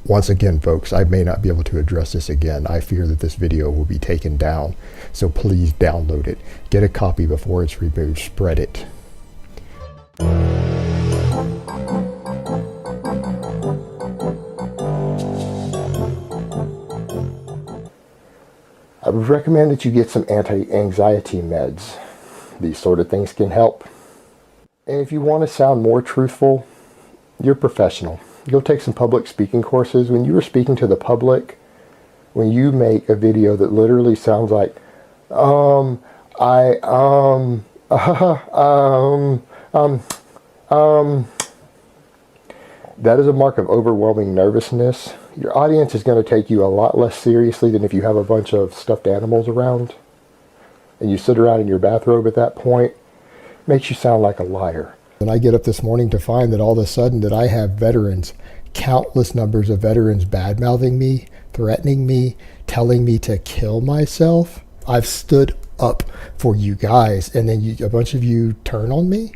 Once again, folks, I may not be able to address this again. I fear that this video will be taken down. So please download it. Get a copy before it's removed. Spread it. I would recommend that you get some anti-anxiety meds. These sort of things can help. And if you want to sound more truthful, you're professional. Go take some public speaking courses. When you are speaking to the public, when you make a video that literally sounds like, that is a mark of overwhelming nervousness. Your audience is going to take you a lot less seriously than if you have a bunch of stuffed animals around and you sit around in your bathrobe at that point. It makes you sound like a liar. And I get up this morning to find that all of a sudden that I have veterans, countless numbers of veterans bad-mouthing me, threatening me, telling me to kill myself. I've stood up for you guys, and then a bunch of you turn on me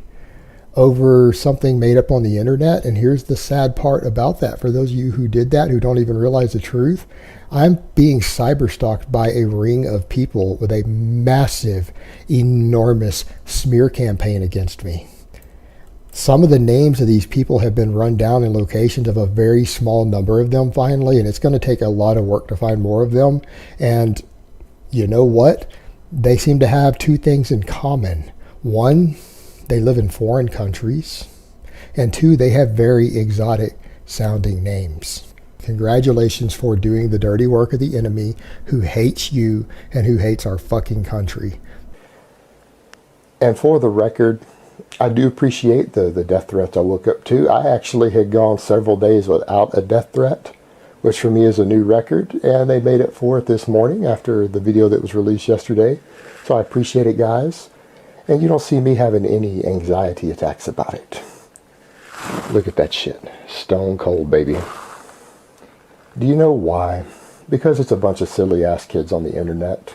over something made up on the internet. And here's the sad part about that. For those of you who did that, who don't even realize the truth, I'm being cyberstalked by a ring of people with a massive, enormous smear campaign against me. Some of the names of these people have been run down in locations of a very small number of them finally, and it's going to take a lot of work to find more of them. And you know what? They seem to have two things in common. One, they live in foreign countries, and two, they have very exotic sounding names. Congratulations for doing the dirty work of the enemy who hates you and who hates our fucking country. And for the record, I do appreciate the death threats I look up to. I actually had gone several days without a death threat, which for me is a new record, and they made it for it this morning after the video that was released yesterday. So I appreciate it, guys. And you don't see me having any anxiety attacks about it. Look at that shit. Stone cold, baby. Do you know why? Because it's a bunch of silly ass kids on the internet.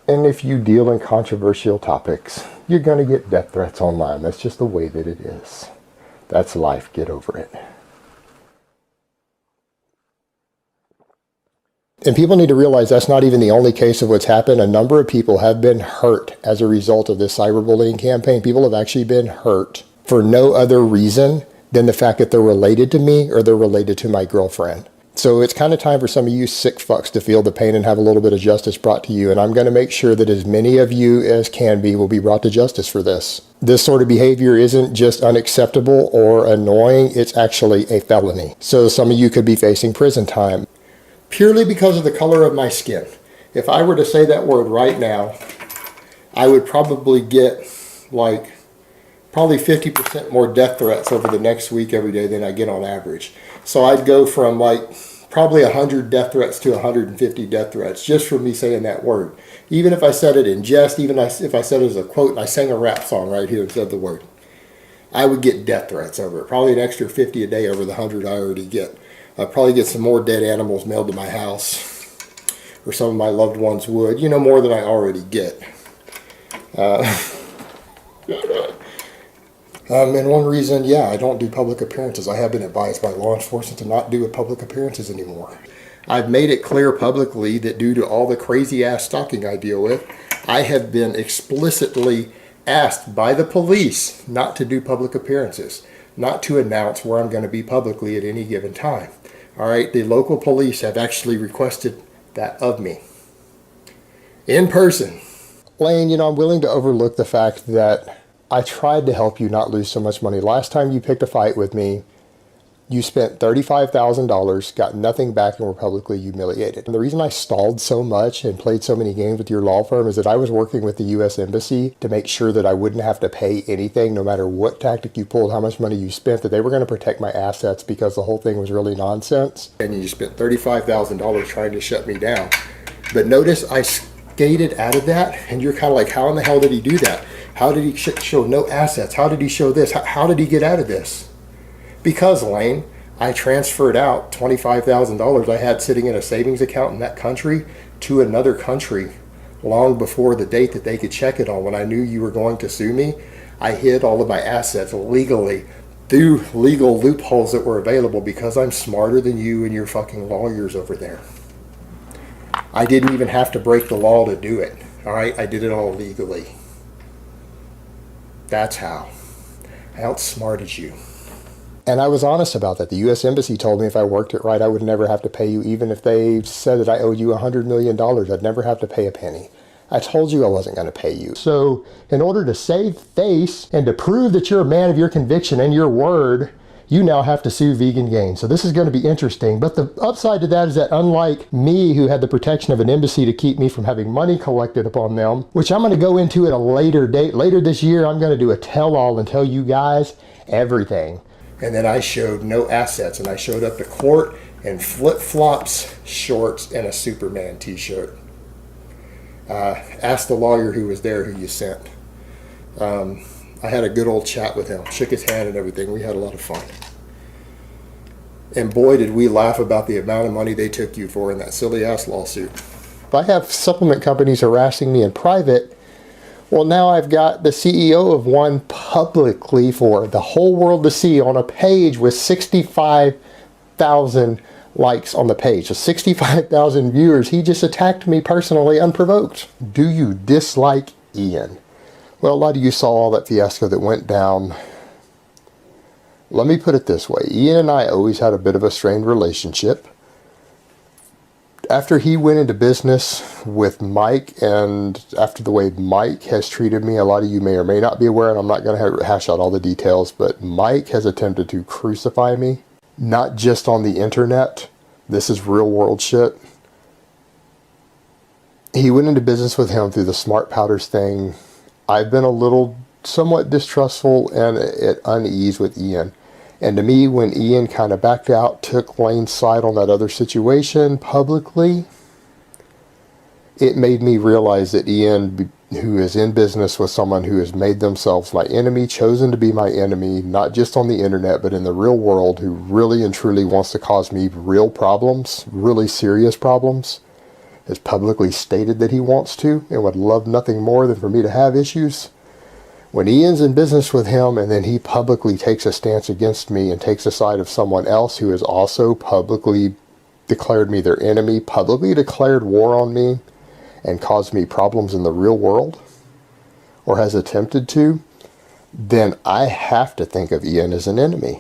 And if you deal in controversial topics, you're going to get death threats online. That's just the way that it is. That's life. Get over it. And people need to realize that's not even the only case of what's happened. A number of people have been hurt as a result of this cyberbullying campaign. People have actually been hurt for no other reason than the fact that they're related to me or they're related to my girlfriend. So it's kind of time for some of you sick fucks to feel the pain and have a little bit of justice brought to you. And I'm going to make sure that as many of you as can be will be brought to justice for this. This sort of behavior isn't just unacceptable or annoying. It's actually a felony. So some of you could be facing prison time. Purely because of the color of my skin. If I were to say that word right now, I would probably get probably 50% more death threats over the next week every day than I get on average. So I'd go from probably 100 death threats to 150 death threats just from me saying that word. Even if I said it in jest, even if I said it as a quote and I sang a rap song right here and said the word, I would get death threats over it. Probably an extra 50 a day over the 100 I already get. I'd probably get some more dead animals mailed to my house, or some of my loved ones would. More than I already get. And one reason, I don't do public appearances. I have been advised by law enforcement to not do public appearances anymore. I've made it clear publicly that due to all the crazy ass stalking I deal with, I have been explicitly asked by the police not to do public appearances, not to announce where I'm going to be publicly at any given time. All right, the local police have actually requested that of me. In person. Layne, I'm willing to overlook the fact that I tried to help you not lose so much money. Last time you picked a fight with me, you spent $35,000, got nothing back, and were publicly humiliated. And the reason I stalled so much and played so many games with your law firm is that I was working with the U.S. Embassy to make sure that I wouldn't have to pay anything, no matter what tactic you pulled, how much money you spent, that they were going to protect my assets because the whole thing was really nonsense. And you spent $35,000 trying to shut me down. But notice I skated out of that, and you're kind of like, how in the hell did he do that? How did he show no assets? How did he show this? How did he get out of this? Because, Layne, I transferred out $25,000 I had sitting in a savings account in that country to another country long before the date that they could check it on. When I knew you were going to sue me, I hid all of my assets legally through legal loopholes that were available because I'm smarter than you and your fucking lawyers over there. I didn't even have to break the law to do it. All right, I did it all legally. That's how. I outsmarted you. And I was honest about that. The U.S. Embassy told me if I worked it right, I would never have to pay you. Even if they said that I owed you $100 million, I'd never have to pay a penny. I told you I wasn't going to pay you. So in order to save face and to prove that you're a man of your conviction and your word, you now have to sue Vegan Gain. So this is going to be interesting. But the upside to that is that unlike me, who had the protection of an embassy to keep me from having money collected upon them, which I'm going to go into at a later date, later this year, I'm going to do a tell-all and tell you guys everything. And then I showed no assets, and I showed up to court in flip-flops, shorts, and a Superman t-shirt. Asked the lawyer who was there who you sent. I had a good old chat with him, shook his hand and everything. We had a lot of fun. And boy, did we laugh about the amount of money they took you for in that silly ass lawsuit. If I have supplement companies harassing me in private, well, now I've got the CEO of one publicly for the whole world to see on a page with 65,000 likes on the page. So 65,000 viewers. He just attacked me personally unprovoked. Do you dislike Ian? Well, a lot of you saw all that fiasco that went down. Let me put it this way. Ian and I always had a bit of a strained relationship. After he went into business with Mike, and after the way Mike has treated me, a lot of you may or may not be aware, and I'm not going to hash out all the details, but Mike has attempted to crucify me, not just on the internet. This is real world shit. He went into business with him through the smart powders thing. I've been a little somewhat distrustful and at unease with Ian. And to me, when Ian kind of backed out, took Layne's side on that other situation publicly, it made me realize that Ian, who is in business with someone who has made themselves my enemy, chosen to be my enemy, not just on the internet, but in the real world, who really and truly wants to cause me real problems, really serious problems, has publicly stated that he wants to and would love nothing more than for me to have issues. When Ian's in business with him and then he publicly takes a stance against me and takes the side of someone else who has also publicly declared me their enemy, publicly declared war on me and caused me problems in the real world, or has attempted to, then I have to think of Ian as an enemy.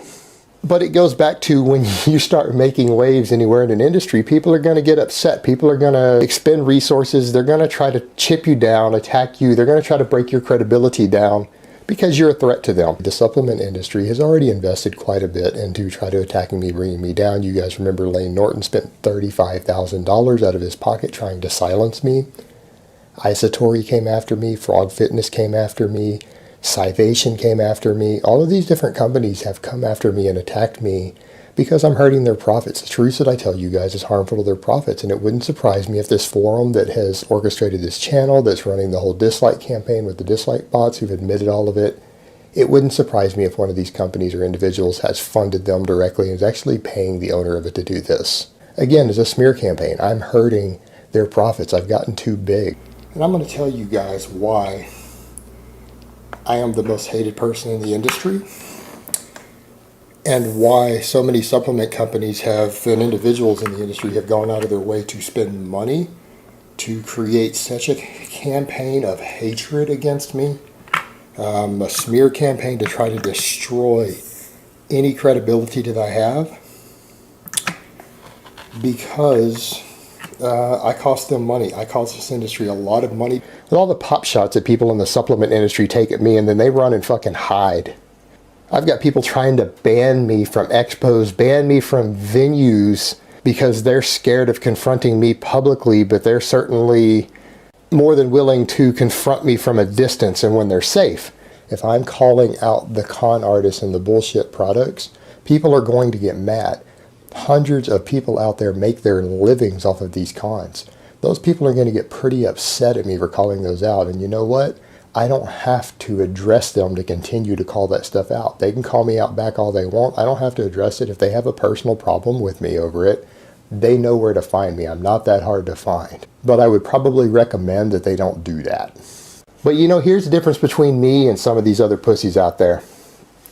But it goes back to when you start making waves anywhere in an industry, people are going to get upset. People are going to expend resources. They're going to try to chip you down, attack you. They're going to try to break your credibility down because you're a threat to them. The supplement industry has already invested quite a bit into try to attacking me, bringing me down. You guys remember Norton spent $35,000 out of his pocket trying to silence me. Isatori came after me. Frog Fitness came after me. Cyvation came after me. All of these different companies have come after me and attacked me because I'm hurting their profits. The truth that I tell you guys is harmful to their profits, and it wouldn't surprise me if this forum that has orchestrated this channel, that's running the whole dislike campaign with the dislike bots who've admitted all of it, it wouldn't surprise me if one of these companies or individuals has funded them directly and is actually paying the owner of it to do this. Again, it's a smear campaign. I'm hurting their profits. I've gotten too big. And I'm going to tell you guys why I am the most hated person in the industry, and why so many supplement companies have, and individuals in the industry have gone out of their way to spend money to create such a campaign of hatred against me, a smear campaign to try to destroy any credibility that I have, because I cost them money. I cost this industry a lot of money. With all the pop shots that people in the supplement industry take at me, and then they run and fucking hide. I've got people trying to ban me from expos, ban me from venues because they're scared of confronting me publicly, but they're certainly more than willing to confront me from a distance and when they're safe. If I'm calling out the con artists and the bullshit products, people are going to get mad. Hundreds of people out there make their livings off of these cons. Those people are going to get pretty upset at me for calling those out. And you know what? I don't have to address them to continue to call that stuff out. They can call me out back all they want. I don't have to address it. If they have a personal problem with me over it, they know where to find me. I'm not that hard to find. But I would probably recommend that they don't do that. But you know, here's the difference between me and some of these other pussies out there.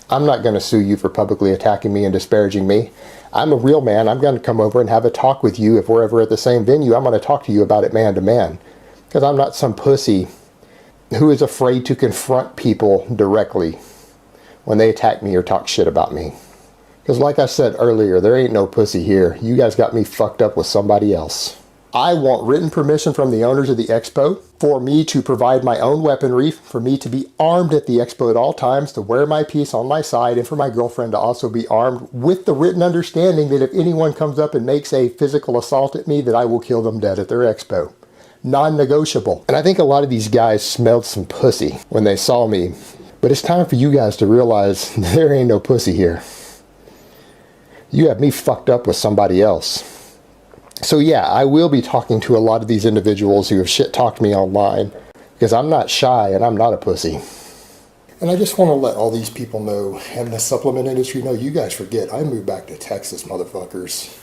I'm not going to sue you for publicly attacking me and disparaging me. I'm a real man. I'm going to come over and have a talk with you. If we're ever at the same venue, I'm going to talk to you about it man to man. Because I'm not some pussy who is afraid to confront people directly when they attack me or talk shit about me. Because like I said earlier, there ain't no pussy here. You guys got me fucked up with somebody else. I want written permission from the owners of the expo for me to provide my own weaponry, for me to be armed at the expo at all times, to wear my piece on my side, and for my girlfriend to also be armed with the written understanding that if anyone comes up and makes a physical assault at me, that I will kill them dead at their expo. Non-negotiable. And I think a lot of these guys smelled some pussy when they saw me. But it's time for you guys to realize there ain't no pussy here. You have me fucked up with somebody else. So yeah, I will be talking to a lot of these individuals who have shit-talked me online, because I'm not shy and I'm not a pussy. And I just want to let all these people know, and the supplement industry know, you guys forget, I moved back to Texas, motherfuckers.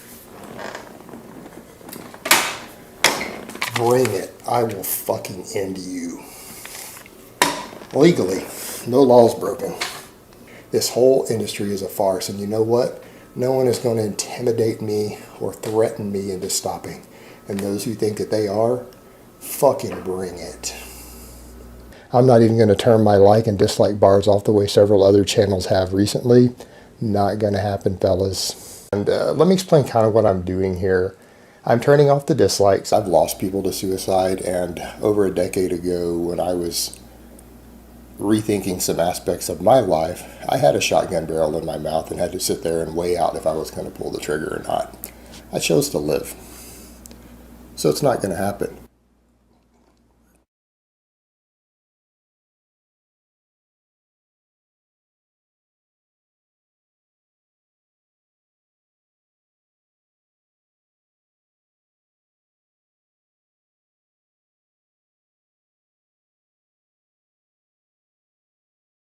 Bring it. I will fucking end you. Legally. No laws broken. This whole industry is a farce, and you know what? No one is going to intimidate me or threaten me into stopping. And those who think that they are, fucking bring it. I'm not even going to turn my like and dislike bars off the way several other channels have recently. Not going to happen, fellas. And let me explain kind of what I'm doing here. I'm turning off the dislikes. I've lost people to suicide, and over a decade ago when I was rethinking some aspects of my life, I had a shotgun barrel in my mouth and had to sit there and weigh out if I was going to pull the trigger or not. I chose to live. So it's not going to happen.